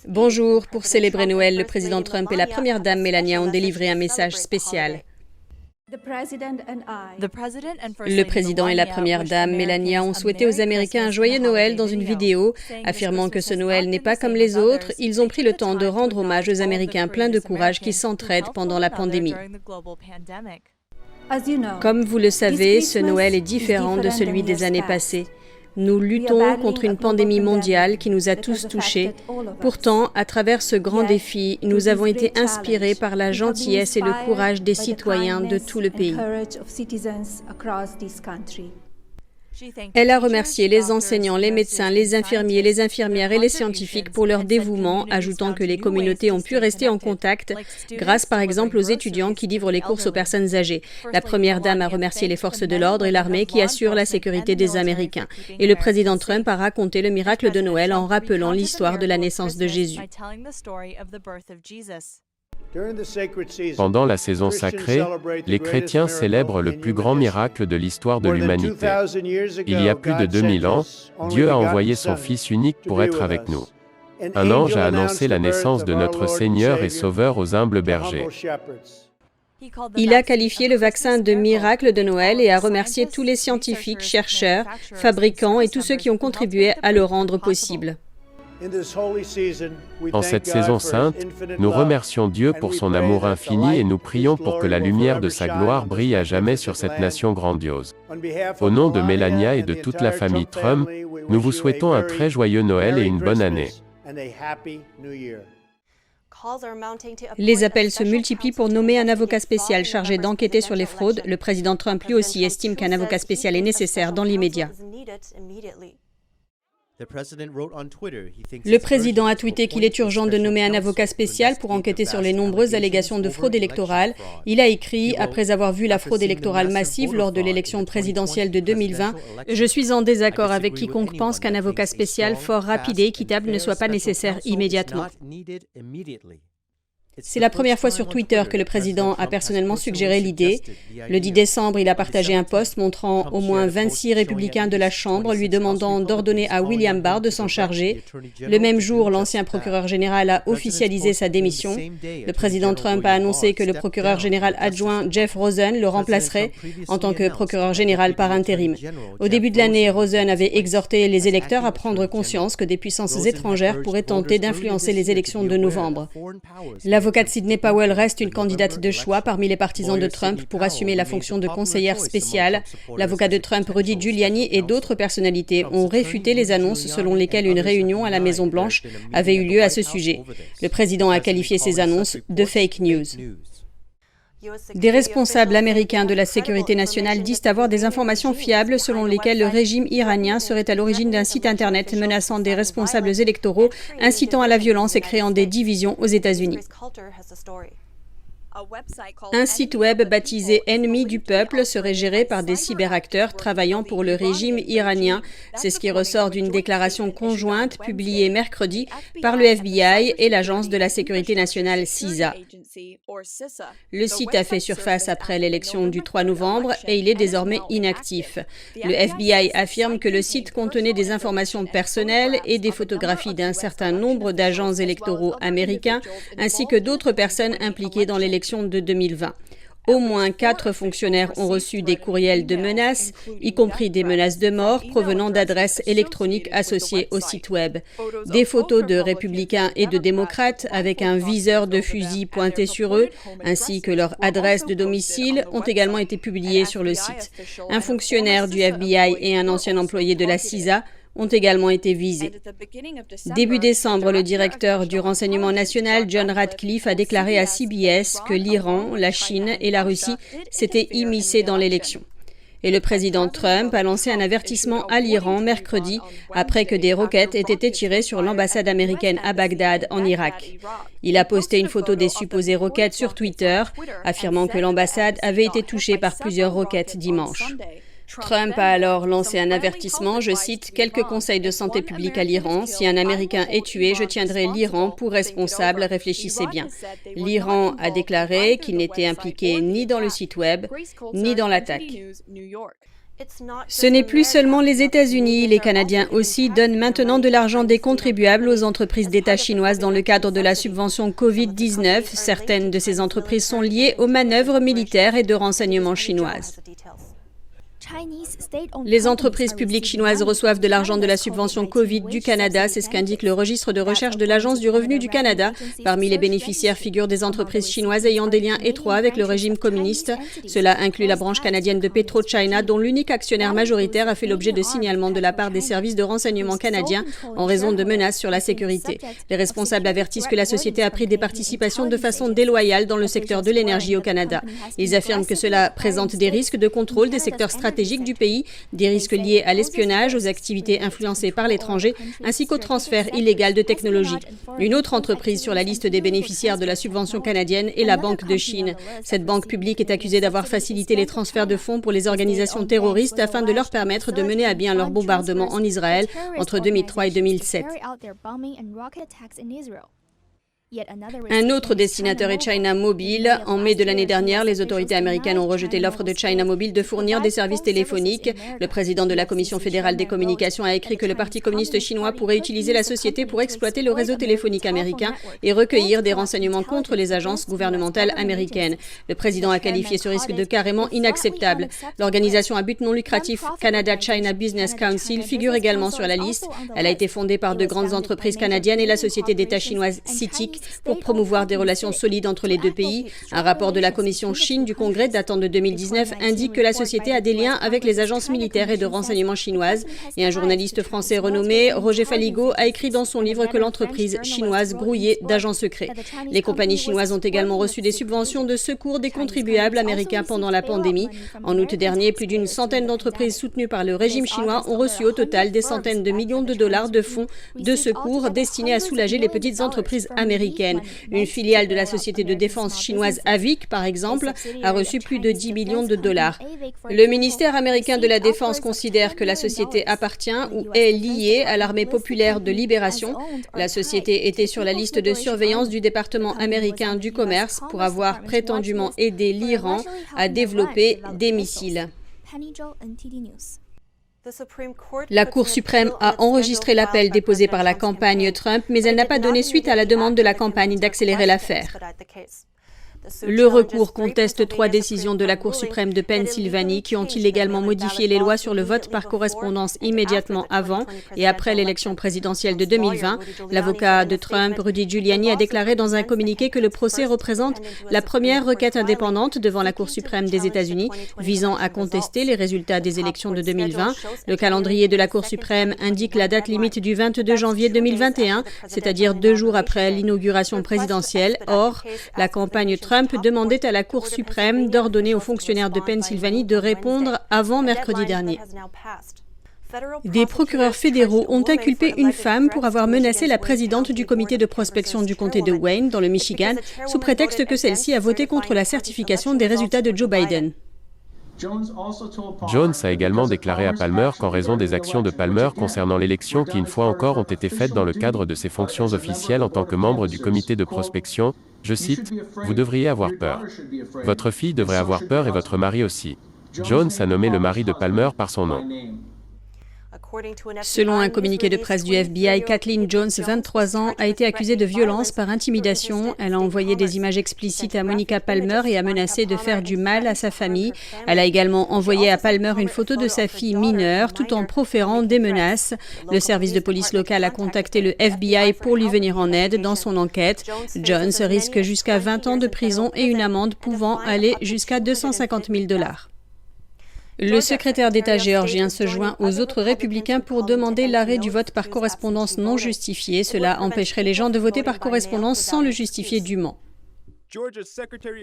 Bonjour, pour célébrer Noël, le président Trump et la première dame Melania ont délivré un message spécial. Le président et la première dame Melania ont souhaité aux Américains un joyeux Noël dans une vidéo, affirmant que ce Noël n'est pas comme les autres. Ils ont pris le temps de rendre hommage aux Américains pleins de courage qui s'entraident pendant la pandémie. Comme vous le savez, ce Noël est différent de celui des années passées. Nous luttons contre une pandémie mondiale qui nous a tous touchés. Pourtant, à travers ce grand défi, nous avons été inspirés par la gentillesse et le courage des citoyens de tout le pays. Elle a remercié les enseignants, les médecins, les infirmiers, les infirmières et les scientifiques pour leur dévouement, ajoutant que les communautés ont pu rester en contact grâce par exemple aux étudiants qui livrent les courses aux personnes âgées. La première dame a remercié les forces de l'ordre et l'armée qui assurent la sécurité des Américains. Et le président Trump a raconté le miracle de Noël en rappelant l'histoire de la naissance de Jésus. Pendant la saison sacrée, les chrétiens célèbrent le plus grand miracle de l'histoire de l'humanité. Il y a plus de 2000 ans, Dieu a envoyé son Fils unique pour être avec nous. Un ange a annoncé la naissance de notre Seigneur et Sauveur aux humbles bergers. Il a qualifié le vaccin de miracle de Noël et a remercié tous les scientifiques, chercheurs, fabricants et tous ceux qui ont contribué à le rendre possible. En cette saison sainte, nous remercions Dieu pour son amour infini et nous prions pour que la lumière de sa gloire brille à jamais sur cette nation grandiose. Au nom de Melania et de toute la famille Trump, nous vous souhaitons un très joyeux Noël et une bonne année. Les appels se multiplient pour nommer un avocat spécial chargé d'enquêter sur les fraudes. Le président Trump lui aussi estime qu'un avocat spécial est nécessaire dans l'immédiat. Le président a tweeté qu'il est urgent de nommer un avocat spécial pour enquêter sur les nombreuses allégations de fraude électorale. Il a écrit, après avoir vu la fraude électorale massive lors de l'élection présidentielle de 2020, « Je suis en désaccord avec quiconque pense qu'un avocat spécial fort, rapide et équitable ne soit pas nécessaire immédiatement. » C'est la première fois sur Twitter que le président a personnellement suggéré l'idée. Le 10 décembre, il a partagé un post montrant au moins 26 républicains de la Chambre lui demandant d'ordonner à William Barr de s'en charger. Le même jour, l'ancien procureur général a officialisé sa démission. Le président Trump a annoncé que le procureur général adjoint Jeff Rosen le remplacerait en tant que procureur général par intérim. Au début de l'année, Rosen avait exhorté les électeurs à prendre conscience que des puissances étrangères pourraient tenter d'influencer les élections de novembre. L'avocate Sidney Powell reste une candidate de choix parmi les partisans de Trump pour assumer la fonction de conseillère spéciale. L'avocat de Trump, Rudy Giuliani, et d'autres personnalités ont réfuté les annonces selon lesquelles une réunion à la Maison-Blanche avait eu lieu à ce sujet. Le président a qualifié ces annonces de fake news. Des responsables américains de la sécurité nationale disent avoir des informations fiables selon lesquelles le régime iranien serait à l'origine d'un site internet menaçant des responsables électoraux, incitant à la violence et créant des divisions aux États-Unis. Un site web baptisé Ennemi du peuple serait géré par des cyberacteurs travaillant pour le régime iranien. C'est ce qui ressort d'une déclaration conjointe publiée mercredi par le FBI et l'Agence de la sécurité nationale CISA. Le site a fait surface après l'élection du 3 novembre et il est désormais inactif. Le FBI affirme que le site contenait des informations personnelles et des photographies d'un certain nombre d'agents électoraux américains ainsi que d'autres personnes impliquées dans l'élection de 2020. Au moins 4 fonctionnaires ont reçu des courriels de menaces, y compris des menaces de mort provenant d'adresses électroniques associées au site web. Des photos de républicains et de démocrates avec un viseur de fusil pointé sur eux, ainsi que leur adresse de domicile, ont également été publiées sur le site. Un fonctionnaire du FBI et un ancien employé de la CISA ont également été visés. Début décembre, le directeur du renseignement national, John Ratcliffe, a déclaré à CBS que l'Iran, la Chine et la Russie s'étaient immiscés dans l'élection. Et le président Trump a lancé un avertissement à l'Iran mercredi après que des roquettes aient été tirées sur l'ambassade américaine à Bagdad, en Irak. Il a posté une photo des supposées roquettes sur Twitter, affirmant que l'ambassade avait été touchée par plusieurs roquettes dimanche. Trump a alors lancé un avertissement, je cite, « Quelques conseils de santé publique à l'Iran. Si un Américain est tué, je tiendrai l'Iran pour responsable, réfléchissez bien. » L'Iran a déclaré qu'il n'était impliqué ni dans le site web, ni dans l'attaque. Ce n'est plus seulement les États-Unis, les Canadiens aussi donnent maintenant de l'argent des contribuables aux entreprises d'État chinoises dans le cadre de la subvention Covid-19. Certaines de ces entreprises sont liées aux manœuvres militaires et de renseignement chinoises. Les entreprises publiques chinoises reçoivent de l'argent de la subvention Covid du Canada, c'est ce qu'indique le registre de recherche de l'Agence du revenu du Canada. Parmi les bénéficiaires figurent des entreprises chinoises ayant des liens étroits avec le régime communiste. Cela inclut la branche canadienne de PetroChina, dont l'unique actionnaire majoritaire a fait l'objet de signalements de la part des services de renseignement canadiens en raison de menaces sur la sécurité. Les responsables avertissent que la société a pris des participations de façon déloyale dans le secteur de l'énergie au Canada. Ils affirment que cela présente des risques de contrôle des secteurs stratégiques du pays, des risques liés à l'espionnage, aux activités influencées par l'étranger, ainsi qu'au transfert illégal de technologies. Une autre entreprise sur la liste des bénéficiaires de la subvention canadienne est la Banque de Chine. Cette banque publique est accusée d'avoir facilité les transferts de fonds pour les organisations terroristes afin de leur permettre de mener à bien leur bombardement en Israël entre 2003 et 2007. Un autre destinateur est China Mobile. En mai de l'année dernière, les autorités américaines ont rejeté l'offre de China Mobile de fournir des services téléphoniques. Le président de la Commission fédérale des communications a écrit que le Parti communiste chinois pourrait utiliser la société pour exploiter le réseau téléphonique américain et recueillir des renseignements contre les agences gouvernementales américaines. Le président a qualifié ce risque de carrément inacceptable. L'organisation à but non lucratif Canada-China Business Council figure également sur la liste. Elle a été fondée par de grandes entreprises canadiennes et la société d'État chinoise CITIC pour promouvoir des relations solides entre les deux pays. Un rapport de la Commission Chine du Congrès datant de 2019 indique que la société a des liens avec les agences militaires et de renseignement chinoises. Et un journaliste français renommé, Roger Faligot, a écrit dans son livre que l'entreprise chinoise grouillait d'agents secrets. Les compagnies chinoises ont également reçu des subventions de secours des contribuables américains pendant la pandémie. En août dernier, plus d'une centaine d'entreprises soutenues par le régime chinois ont reçu au total des centaines de millions de dollars de fonds de secours destinés à soulager les petites entreprises américaines. Une filiale de la société de défense chinoise Avic, par exemple, a reçu plus de 10 millions de dollars. Le ministère américain de la Défense considère que la société appartient ou est liée à l'armée populaire de libération. La société était sur la liste de surveillance du département américain du commerce pour avoir prétendument aidé l'Iran à développer des missiles. La Cour suprême a enregistré l'appel déposé par la campagne Trump, mais elle n'a pas donné suite à la demande de la campagne d'accélérer l'affaire. Le recours conteste 3 décisions de la Cour suprême de Pennsylvanie qui ont illégalement modifié les lois sur le vote par correspondance immédiatement avant et après l'élection présidentielle de 2020. L'avocat de Trump, Rudy Giuliani, a déclaré dans un communiqué que le procès représente la première requête indépendante devant la Cour suprême des États-Unis visant à contester les résultats des élections de 2020. Le calendrier de la Cour suprême indique la date limite du 22 janvier 2021, c'est-à-dire 2 jours après l'inauguration présidentielle. Or, la campagne Trump demandait à la Cour suprême d'ordonner aux fonctionnaires de Pennsylvanie de répondre avant mercredi dernier. Des procureurs fédéraux ont inculpé une femme pour avoir menacé la présidente du comité de prospection du comté de Wayne, dans le Michigan, sous prétexte que celle-ci a voté contre la certification des résultats de Joe Biden. Jones a également déclaré à Palmer qu'en raison des actions de Palmer concernant l'élection qui une fois encore ont été faites dans le cadre de ses fonctions officielles en tant que membre du comité de prospection, je cite, « Vous devriez avoir peur. Votre fille devrait avoir peur et votre mari aussi. » Jones a nommé le mari de Palmer par son nom. Selon un communiqué de presse du FBI, Kathleen Jones, 23 ans, a été accusée de violence par intimidation. Elle a envoyé des images explicites à Monica Palmer et a menacé de faire du mal à sa famille. Elle a également envoyé à Palmer une photo de sa fille mineure tout en proférant des menaces. Le service de police local a contacté le FBI pour lui venir en aide dans son enquête. Jones risque jusqu'à 20 ans de prison et une amende pouvant aller jusqu'à 250 000 $. Le secrétaire d'État géorgien se joint aux autres républicains pour demander l'arrêt du vote par correspondance non justifié. Cela empêcherait les gens de voter par correspondance sans le justifier dûment.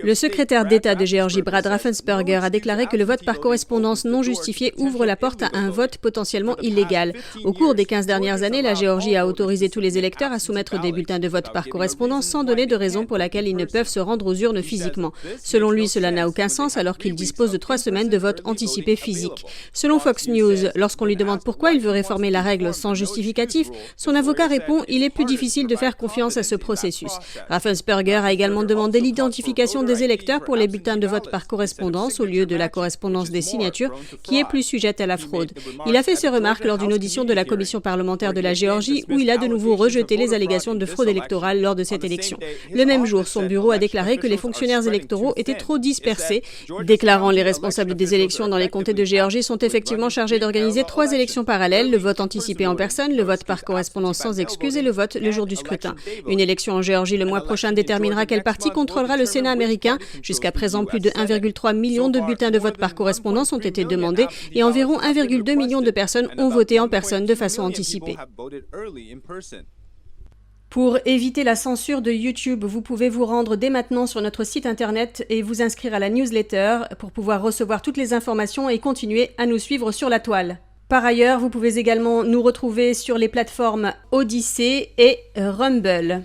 Le secrétaire d'État de Géorgie, Brad Raffensperger, a déclaré que le vote par correspondance non justifié ouvre la porte à un vote potentiellement illégal. Au cours des 15 dernières années, la Géorgie a autorisé tous les électeurs à soumettre des bulletins de vote par correspondance sans donner de raison pour laquelle ils ne peuvent se rendre aux urnes physiquement. Selon lui, cela n'a aucun sens alors qu'il dispose de 3 semaines de vote anticipé physique. Selon Fox News, lorsqu'on lui demande pourquoi il veut réformer la règle sans justificatif, son avocat répond « Il est plus difficile de faire confiance à ce processus ». Raffensperger a également demandé demander l'identification des électeurs pour les bulletins de vote par correspondance au lieu de la correspondance des signatures, qui est plus sujette à la fraude. Il a fait ces remarques lors d'une audition de la commission parlementaire de la Géorgie, où il a de nouveau rejeté les allégations de fraude électorale lors de cette élection. Le même jour, son bureau a déclaré que les fonctionnaires électoraux étaient trop dispersés, déclarant les responsables des élections dans les comtés de Géorgie sont effectivement chargés d'organiser 3 élections parallèles, le vote anticipé en personne, le vote par correspondance sans excuse et le vote le jour du scrutin. Une élection en Géorgie le mois prochain déterminera quel parti contrôlera le Sénat américain. Jusqu'à présent, plus de 1,3 million de bulletins de vote par correspondance ont été demandés et environ 1,2 million de personnes ont voté en personne de façon anticipée. Pour éviter la censure de YouTube, vous pouvez vous rendre dès maintenant sur notre site internet et vous inscrire à la newsletter pour pouvoir recevoir toutes les informations et continuer à nous suivre sur la toile. Par ailleurs, vous pouvez également nous retrouver sur les plateformes Odyssey et Rumble.